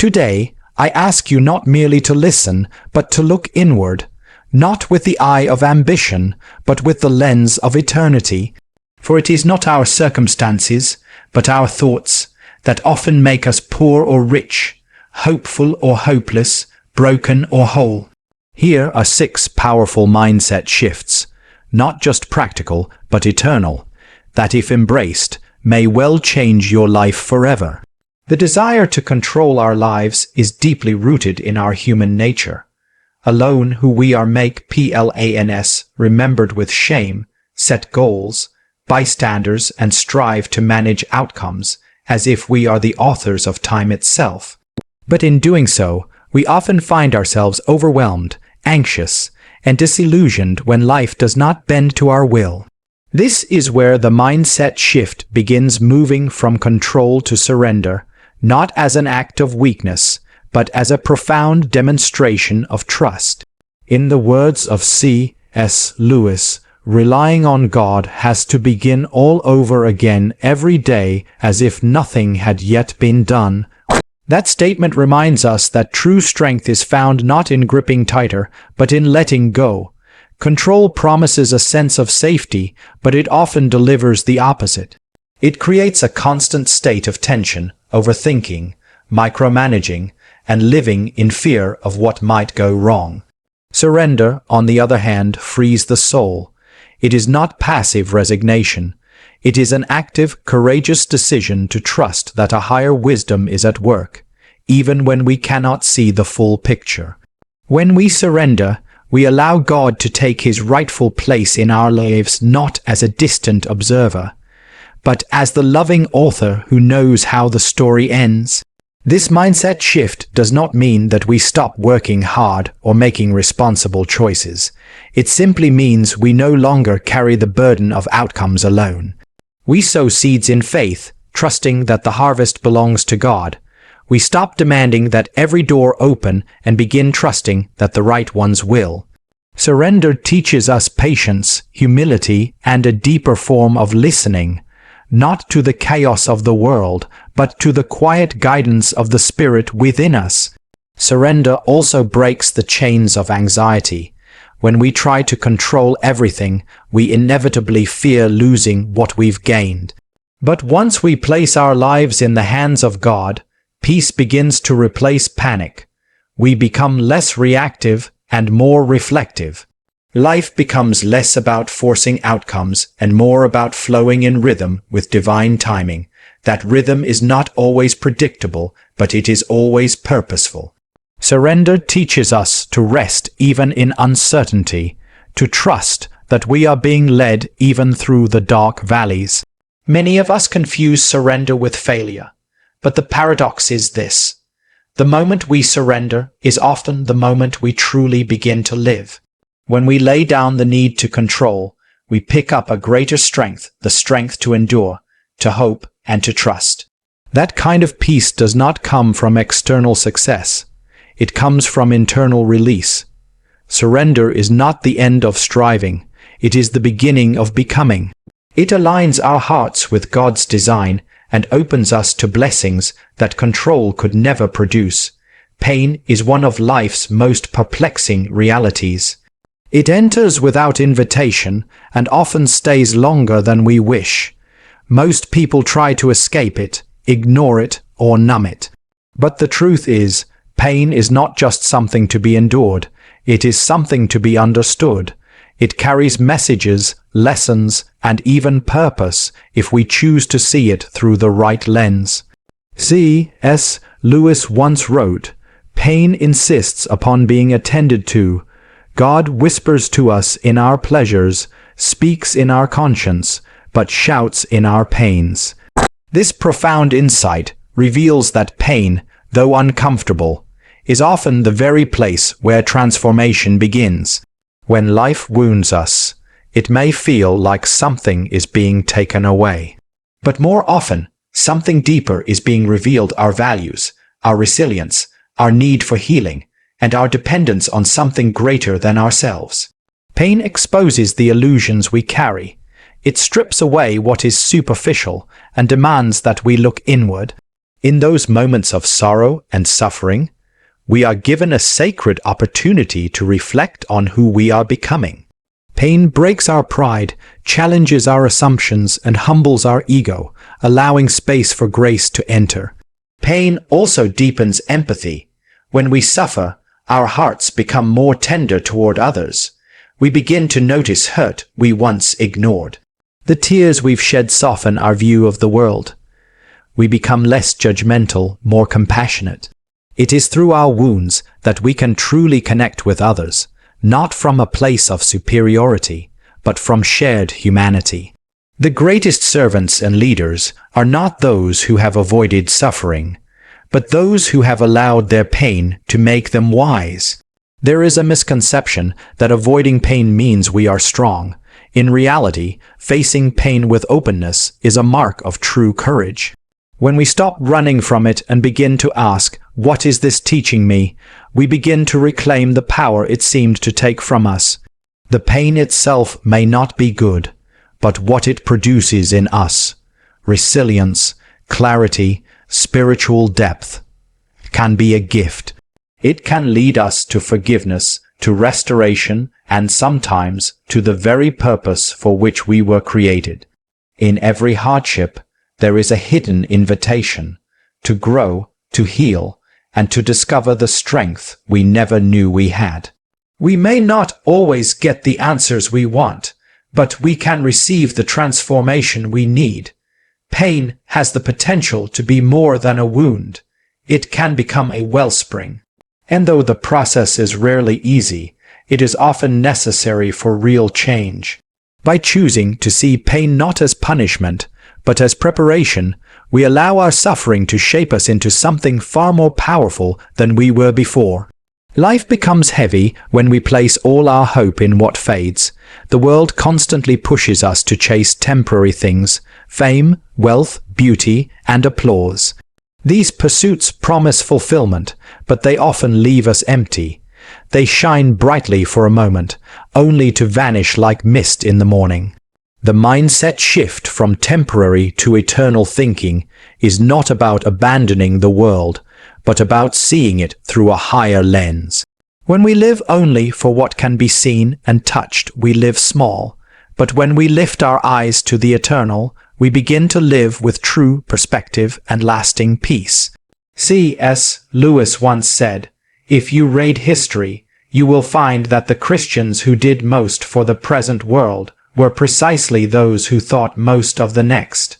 Today, I ask you not merely to listen, but to look inward, not with the eye of ambition, but with the lens of eternity. For it is not our circumstances, but our thoughts, that often make us poor or rich, hopeful or hopeless, broken or whole. Here are 6 powerful mindset shifts, not just practical, but eternal, that if embraced, may well change your life forever. The desire to control our lives is deeply rooted in our human nature. Alone who we are make plans, remembered with shame, set goals, bystanders, and strive to manage outcomes, as if we are the authors of time itself. But in doing so, we often find ourselves overwhelmed, anxious, and disillusioned when life does not bend to our will. This is where the mindset shift begins, moving from control to surrender, not as an act of weakness, but as a profound demonstration of trust. In the words of C.S. Lewis, relying on God has to begin all over again every day as if nothing had yet been done. That statement reminds us that true strength is found not in gripping tighter, but in letting go. Control promises a sense of safety, but it often delivers the opposite. It creates a constant state of tension, overthinking, micromanaging, and living in fear of what might go wrong. Surrender, on the other hand, frees the soul. It is not passive resignation. It is an active, courageous decision to trust that a higher wisdom is at work, even when we cannot see the full picture. When we surrender, we allow God to take his rightful place in our lives, not as a distant observer, but as the loving author who knows how the story ends. This mindset shift does not mean that we stop working hard or making responsible choices. It simply means we no longer carry the burden of outcomes alone. We sow seeds in faith, trusting that the harvest belongs to God. We stop demanding that every door open and begin trusting that the right ones will. Surrender teaches us patience, humility, and a deeper form of listening, not to the chaos of the world, but to the quiet guidance of the Spirit within us. Surrender also breaks the chains of anxiety. When we try to control everything, we inevitably fear losing what we've gained. But once we place our lives in the hands of God, peace begins to replace panic. We become less reactive and more reflective. Life becomes less about forcing outcomes and more about flowing in rhythm with divine timing. That rhythm is not always predictable, but it is always purposeful. Surrender teaches us to rest even in uncertainty, to trust that we are being led even through the dark valleys. Many of us confuse surrender with failure, but the paradox is this: the moment we surrender is often the moment we truly begin to live. When we lay down the need to control, we pick up a greater strength, the strength to endure, to hope, and to trust. That kind of peace does not come from external success. It comes from internal release. Surrender is not the end of striving. It is the beginning of becoming. It aligns our hearts with God's design and opens us to blessings that control could never produce. Pain is one of life's most perplexing realities. It enters without invitation and often stays longer than we wish. Most people try to escape it, ignore it, or numb it. But the truth is, pain is not just something to be endured. It is something to be understood. It carries messages, lessons, and even purpose if we choose to see it through the right lens. C.S. Lewis once wrote, "Pain insists upon being attended to. God whispers to us in our pleasures, speaks in our conscience, but shouts in our pains." This profound insight reveals that pain, though uncomfortable, is often the very place where transformation begins. When life wounds us, it may feel like something is being taken away. But more often, something deeper is being revealed: our values, our resilience, our need for healing, and our dependence on something greater than ourselves. Pain exposes the illusions we carry. It strips away what is superficial and demands that we look inward. In those moments of sorrow and suffering, we are given a sacred opportunity to reflect on who we are becoming. Pain breaks our pride, challenges our assumptions, and humbles our ego, allowing space for grace to enter. Pain also deepens empathy. When we suffer, our hearts become more tender toward others. We begin to notice hurt we once ignored. The tears we've shed soften our view of the world. We become less judgmental, more compassionate. It is through our wounds that we can truly connect with others, not from a place of superiority, but from shared humanity. The greatest servants and leaders are not those who have avoided suffering, but those who have allowed their pain to make them wise. There is a misconception that avoiding pain means we are strong. In reality, facing pain with openness is a mark of true courage. When we stop running from it and begin to ask, "What is this teaching me?" we begin to reclaim the power it seemed to take from us. The pain itself may not be good, but what it produces in us, resilience, clarity, spiritual depth, can be a gift. It can lead us to forgiveness, to restoration, and sometimes to the very purpose for which we were created. In every hardship, there is a hidden invitation to grow, to heal, and to discover the strength we never knew we had. We may not always get the answers we want, but we can receive the transformation we need. Pain has the potential to be more than a wound. It can become a wellspring. And though the process is rarely easy, it is often necessary for real change. By choosing to see pain not as punishment, but as preparation, we allow our suffering to shape us into something far more powerful than we were before. Life becomes heavy when we place all our hope in what fades. The world constantly pushes us to chase temporary things: fame, wealth, beauty, and applause. These pursuits promise fulfillment, but they often leave us empty. They shine brightly for a moment, only to vanish like mist in the morning. The mindset shift from temporary to eternal thinking is not about abandoning the world, but about seeing it through a higher lens. When we live only for what can be seen and touched, we live small. But when we lift our eyes to the eternal, we begin to live with true perspective and lasting peace. C.S. Lewis once said, "If you read history, you will find that the Christians who did most for the present world were precisely those who thought most of the next."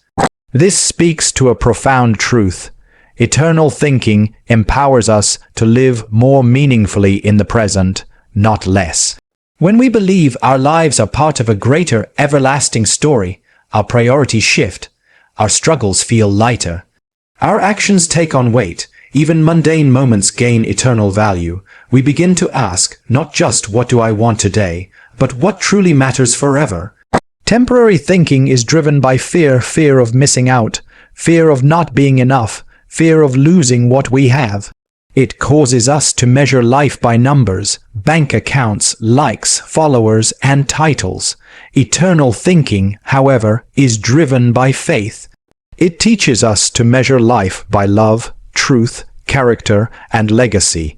This speaks to a profound truth. Eternal thinking empowers us to live more meaningfully in the present, not less. When we believe our lives are part of a greater, everlasting story, our priorities shift, our struggles feel lighter. Our actions take on weight, even mundane moments gain eternal value. We begin to ask, not just what do I want today, but what truly matters forever. Temporary thinking is driven by fear of missing out, fear of not being enough, fear of losing what we have. It causes us to measure life by numbers, bank accounts, likes, followers, and titles. Eternal thinking, however, is driven by faith. It teaches us to measure life by love, truth, character, and legacy.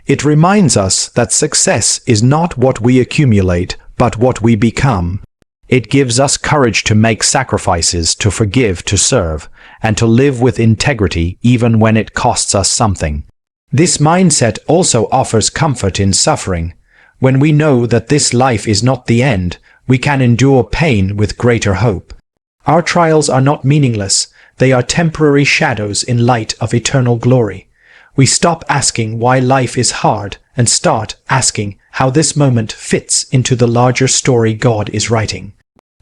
It reminds us that success is not what we accumulate, but what we become. It gives us courage to make sacrifices, to forgive, to serve, and to live with integrity even when it costs us something. This mindset also offers comfort in suffering. When we know that this life is not the end, we can endure pain with greater hope. Our trials are not meaningless. They are temporary shadows in light of eternal glory. We stop asking why life is hard and start asking how this moment fits into the larger story God is writing.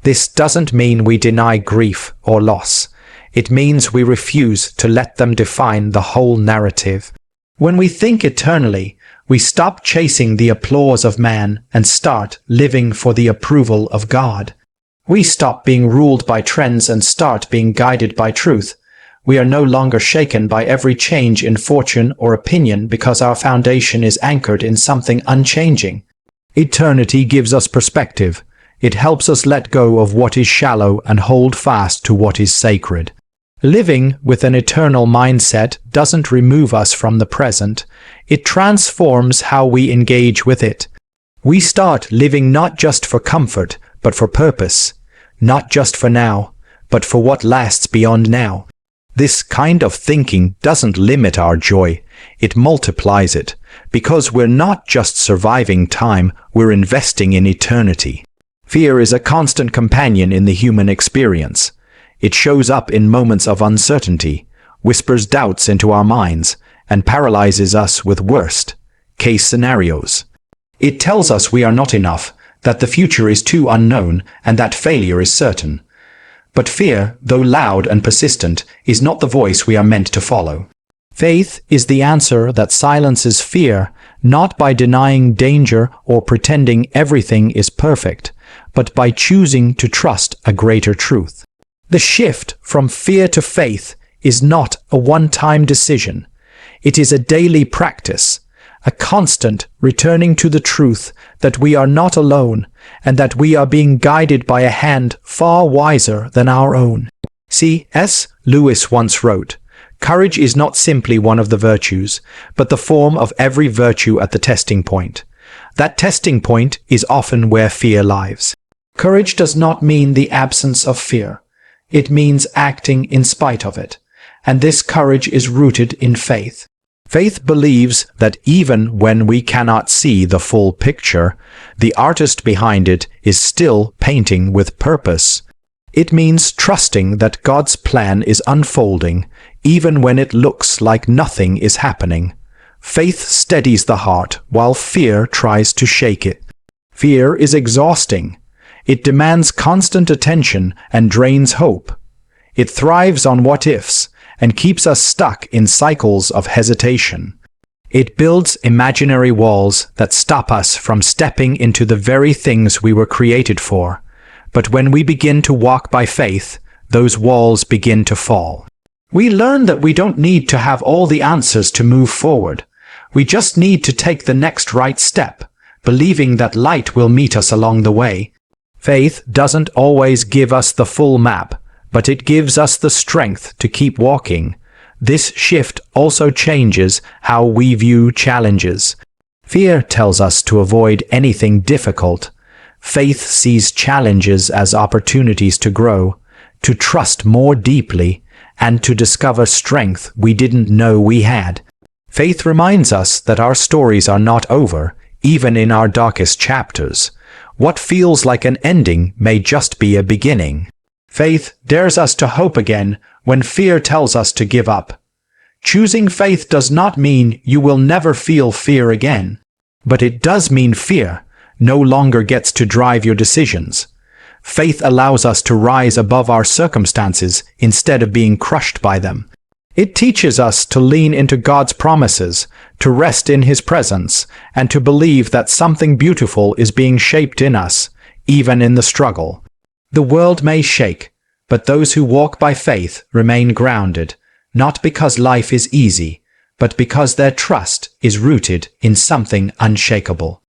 This doesn't mean we deny grief or loss. It means we refuse to let them define the whole narrative. When we think eternally, we stop chasing the applause of man and start living for the approval of God. We stop being ruled by trends and start being guided by truth. We are no longer shaken by every change in fortune or opinion because our foundation is anchored in something unchanging. Eternity gives us perspective. It helps us let go of what is shallow and hold fast to what is sacred. Living with an eternal mindset doesn't remove us from the present, it transforms how we engage with it. We start living not just for comfort, but for purpose, not just for now, but for what lasts beyond now. This kind of thinking doesn't limit our joy, it multiplies it, because we're not just surviving time, we're investing in eternity. Fear is a constant companion in the human experience. It shows up in moments of uncertainty, whispers doubts into our minds, and paralyzes us with worst-case scenarios. It tells us we are not enough, that the future is too unknown, and that failure is certain. But fear, though loud and persistent, is not the voice we are meant to follow. Faith is the answer that silences fear, not by denying danger or pretending everything is perfect, but by choosing to trust a greater truth. The shift from fear to faith is not a one-time decision. It is a daily practice, a constant returning to the truth that we are not alone and that we are being guided by a hand far wiser than our own. C.S. Lewis once wrote, "Courage is not simply one of the virtues, but the form of every virtue at the testing point. That testing point is often where fear lies." Courage does not mean the absence of fear. It means acting in spite of it, and this courage is rooted in faith. Faith believes that even when we cannot see the full picture, the artist behind it is still painting with purpose. It means trusting that God's plan is unfolding, even when it looks like nothing is happening. Faith steadies the heart while fear tries to shake it. Fear is exhausting. It demands constant attention and drains hope. It thrives on what-ifs and keeps us stuck in cycles of hesitation. It builds imaginary walls that stop us from stepping into the very things we were created for. But when we begin to walk by faith, those walls begin to fall. We learn that we don't need to have all the answers to move forward. We just need to take the next right step, believing that light will meet us along the way. Faith doesn't always give us the full map, but it gives us the strength to keep walking. This shift also changes how we view challenges. Fear tells us to avoid anything difficult. Faith sees challenges as opportunities to grow, to trust more deeply, and to discover strength we didn't know we had. Faith reminds us that our stories are not over, even in our darkest chapters. What feels like an ending may just be a beginning. Faith dares us to hope again when fear tells us to give up. Choosing faith does not mean you will never feel fear again, but it does mean fear no longer gets to drive your decisions. Faith allows us to rise above our circumstances instead of being crushed by them. It teaches us to lean into God's promises, to rest in His presence, and to believe that something beautiful is being shaped in us, even in the struggle. The world may shake, but those who walk by faith remain grounded, not because life is easy, but because their trust is rooted in something unshakable.